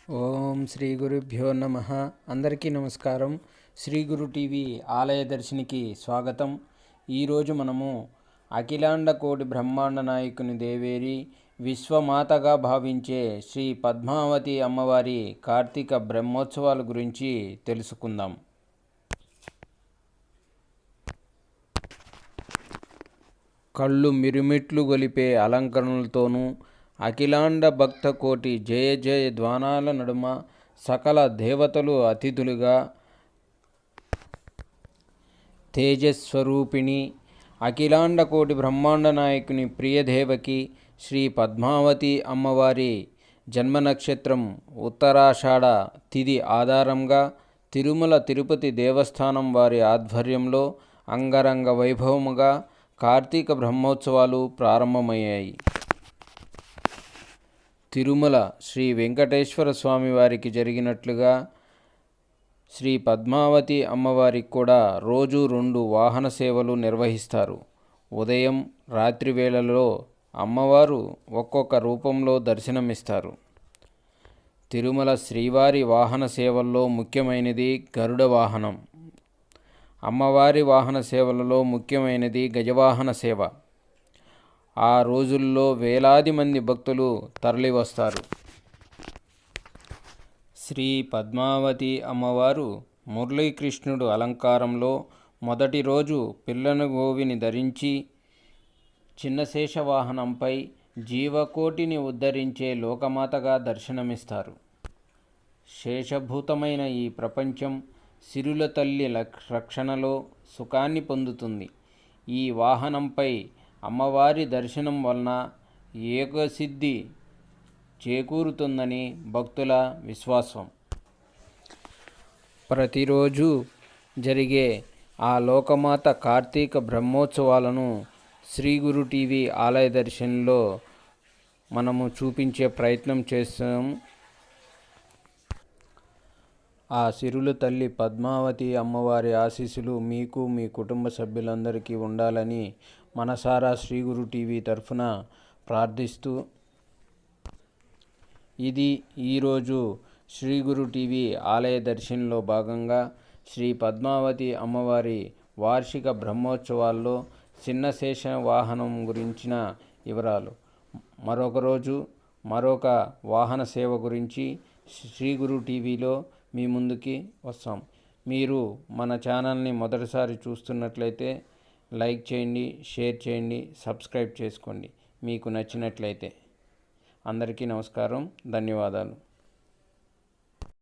ఓం శ్రీ గురుభ్యో నమ. అందరికీ నమస్కారం. శ్రీ గురు టీవీ ఆలయ దర్శినికి స్వాగతం. ఈరోజు మనము అఖిలాండ కోటి బ్రహ్మాండ నాయకుని దేవేరి విశ్వమాతగా భావించే శ్రీ పద్మావతి అమ్మవారి కార్తీక బ్రహ్మోత్సవాల గురించి తెలుసుకుందాం. కళ్ళు మిరుమిట్లు గొలిపే అలంకరణలతోనూ అఖిలాండ భక్త కోటి జయ జయ ధ్వానాల నడుమ సకల దేవతలు అతిథులుగా తేజస్వరూపిణి అఖిలాండ కోటి బ్రహ్మాండ నాయకుని ప్రియదేవకి శ్రీ పద్మావతి అమ్మవారి జన్మ నక్షత్రం ఉత్తరాషాఢ తిథి ఆధారంగా తిరుమల తిరుపతి దేవస్థానం వారి ఆధ్వర్యంలో అంగరంగ వైభవముగా కార్తీక బ్రహ్మోత్సవాలు ప్రారంభమయ్యాయి. తిరుమల శ్రీ వెంకటేశ్వర స్వామి వారికి జరిగినట్లుగా శ్రీ పద్మావతి అమ్మవారికి కూడా రోజు 2 వాహన సేవలు నిర్వహిస్తారు. ఉదయం రాత్రి వేళలలో అమ్మవారు ఒక్కొక్క రూపంలో దర్శనమిస్తారు. తిరుమల శ్రీవారి వాహన సేవల్లో ముఖ్యమైనది గరుడ వాహనం. అమ్మవారి వాహన సేవలలో ముఖ్యమైనది గజవాహన సేవ. ఆ రోజుల్లో వేలాది మంది భక్తులు తరలివస్తారు. శ్రీ పద్మావతి అమ్మవారు మురళీకృష్ణుడు అలంకారంలో మొదటి రోజు పిల్లను గోవిని ధరించి చిన్నశేష వాహనంపై జీవకోటిని ఉద్ధరించే లోకమాతగా దర్శనమిస్తారు. శేషభూతమైన ఈ ప్రపంచం సిరుల తల్లి రక్షణలో సుఖాన్ని పొందుతుంది. ఈ వాహనంపై అమ్మవారి దర్శనం వలన ఏకసిద్ధి చేకూరుతుందని భక్తుల విశ్వాసం. ప్రతిరోజు జరిగే ఆ లోకమాత కార్తీక బ్రహ్మోత్సవాలను శ్రీ గురు టీవీ ఆలయ దర్శనంలో మనము చూపించే ప్రయత్నం చేస్తాము. ఆ సిరుల తల్లి పద్మావతి అమ్మవారి ఆశీస్సులు మీకు మీ కుటుంబ సభ్యులందరికీ ఉండాలని మనసారా శ్రీ గురు టీవీ తరఫున ప్రార్థిస్తూ, ఇది ఈరోజు శ్రీ గురు టీవీ ఆలయ దర్శనంలో భాగంగా శ్రీ పద్మావతి అమ్మవారి వార్షిక బ్రహ్మోత్సవాల్లో చిన్నశేష వాహనం గురించిన వివరాలు. మరొక రోజు మరొక వాహన సేవ గురించి శ్రీ గురు టీవీలో మీ ముందుకి వస్తాం. మీరు మన ఛానల్ని మొదటిసారి చూస్తున్నట్లయితే లైక్ చేయండి, షేర్ చేయండి, సబ్స్క్రైబ్ చేసుకోండి మీకు నచ్చినట్లయితే. అందరికీ నమస్కారం, ధన్యవాదాలు.